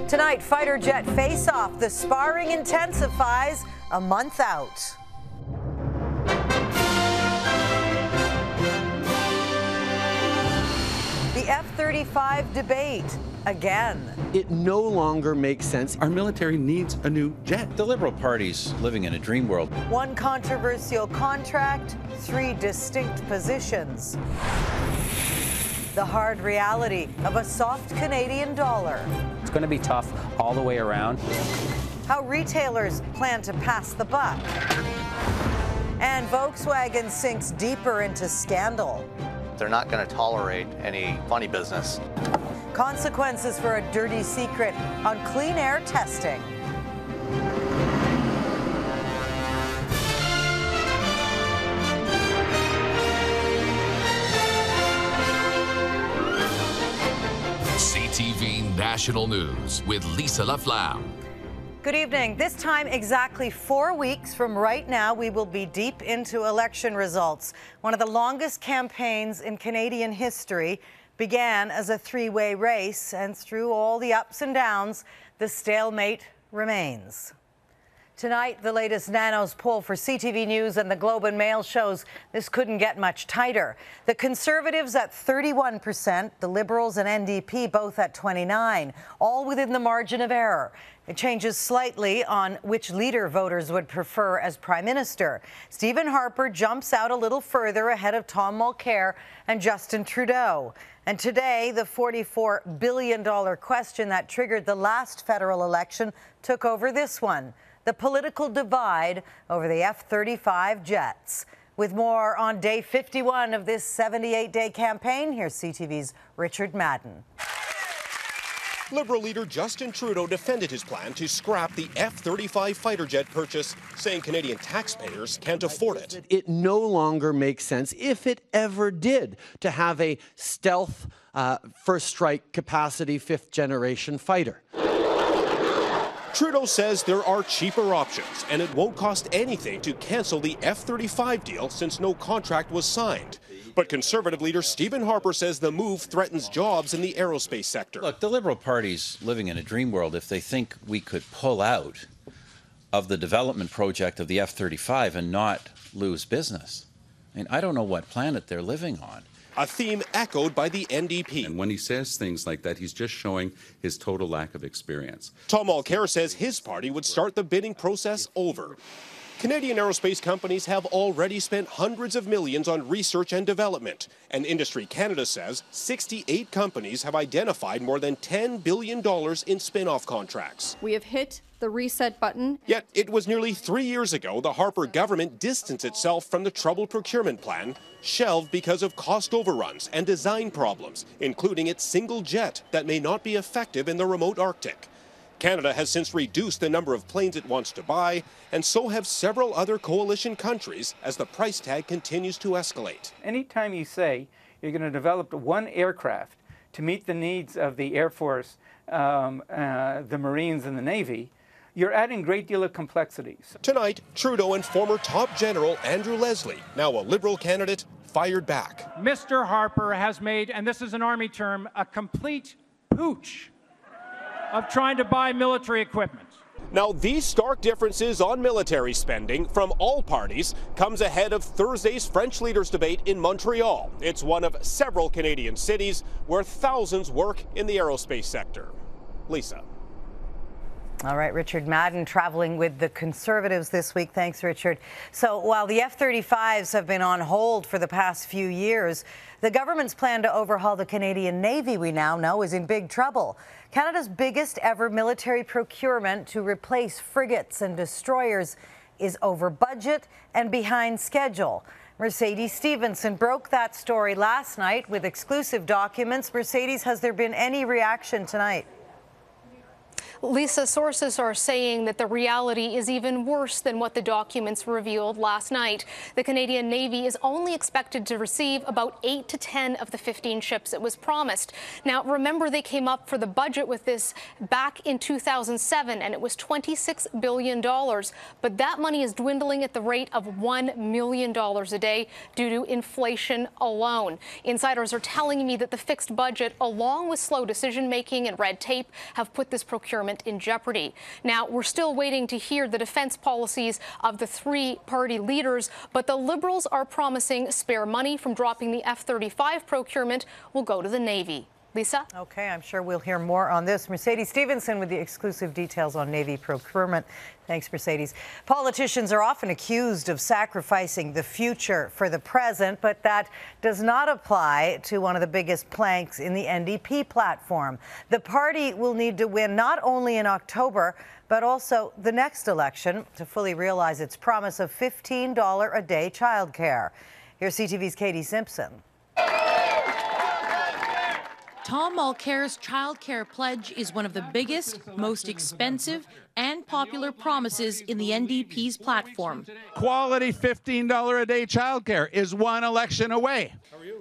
Tonight, fighter jet face-off. The sparring intensifies a month out. The F-35 debate again. It no longer makes sense. Our military needs a new jet. The Liberal Party's living in a dream world. One controversial contract, 3 distinct positions. The hard reality of a soft Canadian dollar. It's going to be tough all the way around. How retailers plan to pass the buck. And Volkswagen sinks deeper into scandal. They're not going to tolerate any funny business. Consequences for a dirty secret on clean air testing. CTV National News with Lisa Laflamme. Good evening. This time, exactly 4 weeks from right now, we will be deep into election results. One of the longest campaigns in Canadian history began as a 3-way race, and through all the ups and downs, the stalemate remains. Tonight, the latest Nanos poll for CTV News and the Globe and Mail shows this couldn't get much tighter. The Conservatives at 31%, the Liberals and NDP both at 29%, all within the margin of error. It changes slightly on which leader voters would prefer as Prime Minister. Stephen Harper jumps out a little further ahead of Tom Mulcair and Justin Trudeau. And today, the $44 billion question that triggered the last federal election took over this one. The political divide over the F-35 jets. With more on day 51 of this 78-day campaign, here's CTV's Richard Madden. Liberal leader Justin Trudeau defended his plan to scrap the F-35 fighter jet purchase, saying Canadian taxpayers can't afford it. It no longer makes sense, if it ever did, to have a stealth first strike capacity 5th-generation fighter. Trudeau says there are cheaper options, and it won't cost anything to cancel the F-35 deal since no contract was signed. But Conservative leader Stephen Harper says the move threatens jobs in the aerospace sector. Look, the Liberal Party's living in a dream world if they think we could pull out of the development project of the F-35 and not lose business. I mean, I don't know what planet they're living on. A theme echoed by the NDP. And when he says things like that, he's just showing his total lack of experience. Tom Mulcair says his party would start the bidding process over. Canadian aerospace companies have already spent hundreds of millions on research and development, and Industry Canada says 68 companies have identified more than $10 billion in spin-off contracts. We have hit the reset button. Yet it was nearly 3 years ago the Harper government distanced itself from the troubled procurement plan, shelved because of cost overruns and design problems, including its single jet that may not be effective in the remote Arctic. Canada has since reduced the number of planes it wants to buy, and so have several other coalition countries as the price tag continues to escalate. Anytime you say you're going to develop one aircraft to meet the needs of the Air Force, the Marines, and the Navy, you're adding a great deal of complexities. Tonight, Trudeau and former top general Andrew Leslie, now a Liberal candidate, fired back. Mr. Harper has made, and this is an Army term, a complete pooch of trying to buy military equipment. Now, these stark differences on military spending from all parties comes ahead of Thursday's French leaders debate in Montreal. It's one of several Canadian cities where thousands work in the aerospace sector. Lisa. All right, Richard Madden traveling with the Conservatives this week. Thanks, Richard. So while the F-35s have been on hold for the past few years, the government's plan to overhaul the Canadian Navy, we now know, is in big trouble. Canada's biggest ever military procurement to replace frigates and destroyers is over budget and behind schedule. Mercedes Stevenson broke that story last night with exclusive documents. Mercedes, has there been any reaction tonight? Lisa, sources are saying that the reality is even worse than what the documents revealed last night. The Canadian Navy is only expected to receive about 8 to 10 of the 15 ships it was promised. Now, remember, they came up for the budget with this back in 2007, and it was $26 billion. But that money is dwindling at the rate of $1 million a day due to inflation alone. Insiders are telling me that the fixed budget, along with slow decision-making and red tape, have put this procurement in jeopardy. Now, we're still waiting to hear the defense policies of the three-party leaders, but the Liberals are promising spare money from dropping the F-35 procurement will go to the Navy. Lisa? Okay, I'm sure we'll hear more on this. Mercedes Stevenson with the exclusive details on Navy procurement. Thanks, Mercedes. Politicians are often accused of sacrificing the future for the present, but that does not apply to one of the biggest planks in the NDP platform. The party will need to win not only in October, but also the next election to fully realize its promise of $15 a day childcare. Here's CTV's Katie Simpson. Tom Mulcair's childcare pledge is one of the biggest, most expensive and popular promises in the NDP's platform. Quality $15 a day childcare is one election away.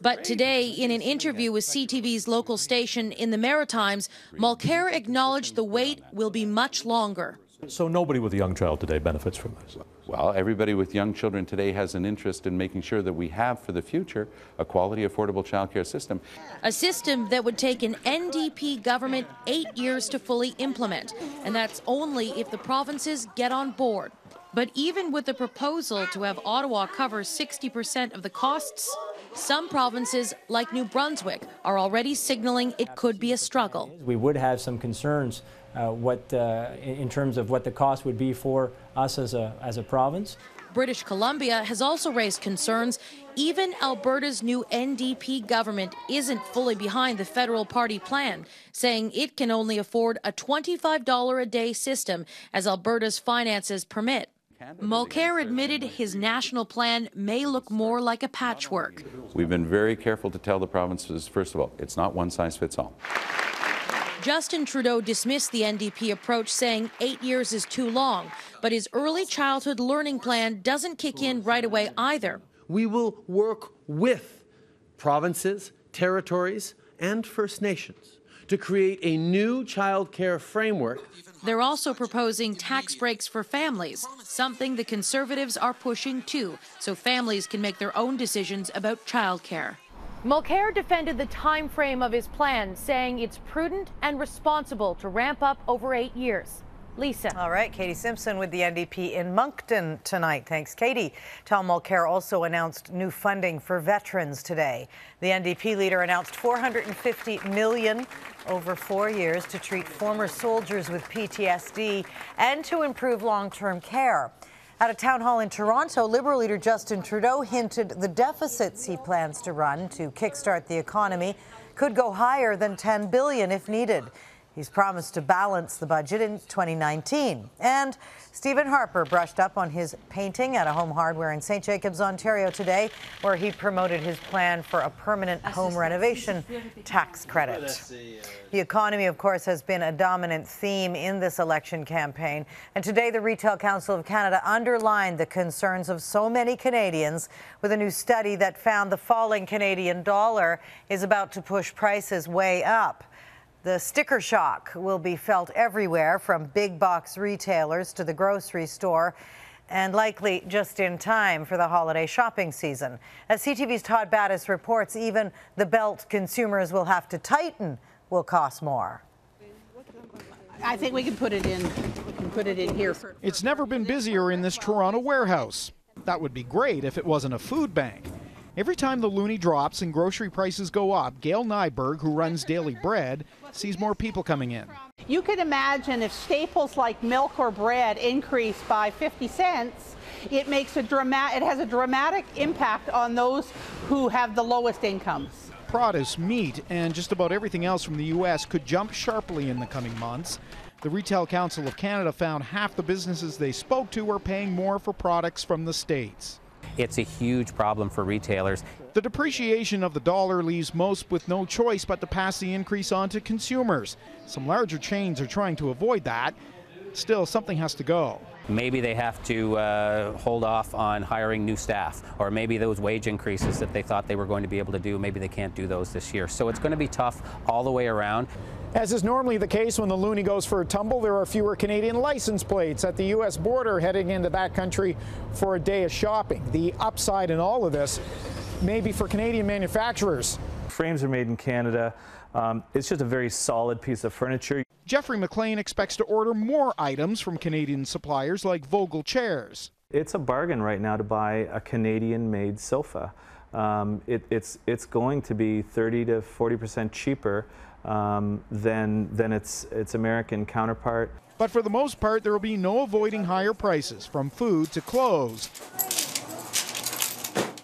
But today, in an interview with CTV's local station in the Maritimes, Mulcair acknowledged the wait will be much longer. So nobody with a young child today benefits from this? Well, everybody with young children today has an interest in making sure that we have for the future a quality, affordable childcare system. A system that would take an NDP government 8 years to fully implement, and that's only if the provinces get on board. But even with the proposal to have Ottawa cover 60% of the costs, some provinces, like New Brunswick, are already signaling it could be a struggle. We would have some concerns in terms of what the cost would be for us as a province. British Columbia has also raised concerns. Even Alberta's new NDP government isn't fully behind the federal party plan, saying it can only afford a $25 a day system as Alberta's finances permit. Mulcair admitted his national plan may look more like a patchwork. We've been very careful to tell the provinces, first of all, it's not one size fits all. Justin Trudeau dismissed the NDP approach, saying 8 years is too long. But his early childhood learning plan doesn't kick in right away either. We will work with provinces, territories, and First Nations to create a new child care framework. They're also proposing tax breaks for families, something the Conservatives are pushing too, so families can make their own decisions about childcare. Mulcair defended the time frame of his plan, saying it's prudent and responsible to ramp up over 8 years. Lisa. All right, Katie Simpson with the NDP in Moncton tonight. Thanks, Katie. Tom Mulcair also announced new funding for veterans today. The NDP leader announced $450 million over 4 years to treat former soldiers with PTSD and to improve long-term care. At a town hall in Toronto, Liberal leader Justin Trudeau hinted the deficits he plans to run to kickstart the economy could go higher than $10 billion if needed. He's promised to balance the budget in 2019. And Stephen Harper brushed up on his painting at a home hardware in St. Jacobs, Ontario today, where he promoted his plan for a permanent home renovation tax credit. The economy, of course, has been a dominant theme in this election campaign. And today, the Retail Council of Canada underlined the concerns of so many Canadians with a new study that found the falling Canadian dollar is about to push prices way up. The sticker shock will be felt everywhere, from big box retailers to the grocery store, and likely just in time for the holiday shopping season. As CTV's Todd Battis reports, even the belt consumers will have to tighten will cost more. I think we can put it in. We can put it in here. It's never been busier in this Toronto warehouse. That would be great if it wasn't a food bank. Every time the loonie drops and grocery prices go up, Gail Nyberg, who runs Daily Bread, sees more people coming in. You can imagine if staples like milk or bread increase by 50 cents, it has a dramatic impact on those who have the lowest incomes. Produce, meat, and just about everything else from the U.S. could jump sharply in the coming months. The Retail Council of Canada found half the businesses they spoke to are paying more for products from the States. It's a huge problem for retailers. The depreciation of the dollar leaves most with no choice but to pass the increase on to consumers. Some larger chains are trying to avoid that. Still, something has to go. Maybe they have to hold off on hiring new staff, or maybe those wage increases that they thought they were going to be able to do, maybe they can't do those this year. So it's going to be tough all the way around. As is normally the case when the loonie goes for a tumble, there are fewer Canadian license plates at the U.S. border heading into that country for a day of shopping. The upside in all of this may be for Canadian manufacturers. Frames are made in Canada. It's just a very solid piece of furniture. Jeffrey McLean expects to order more items from Canadian suppliers like Vogel chairs. It's a bargain right now to buy a Canadian-made sofa. It's going to be 30 to 40% cheaper than its American counterpart. But for the most part, there will be no avoiding higher prices, from food to clothes,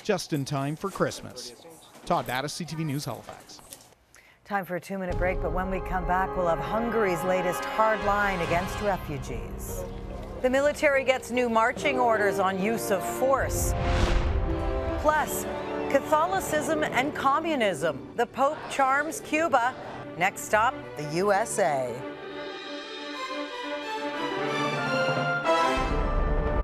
just in time for Christmas. Todd Battis, CTV News, Halifax. Time for a 2-minute break, but when we come back, we'll have Hungary's latest hard line against refugees. The military gets new marching orders on use of force. Plus, Catholicism and communism. The Pope charms Cuba. Next stop, the USA.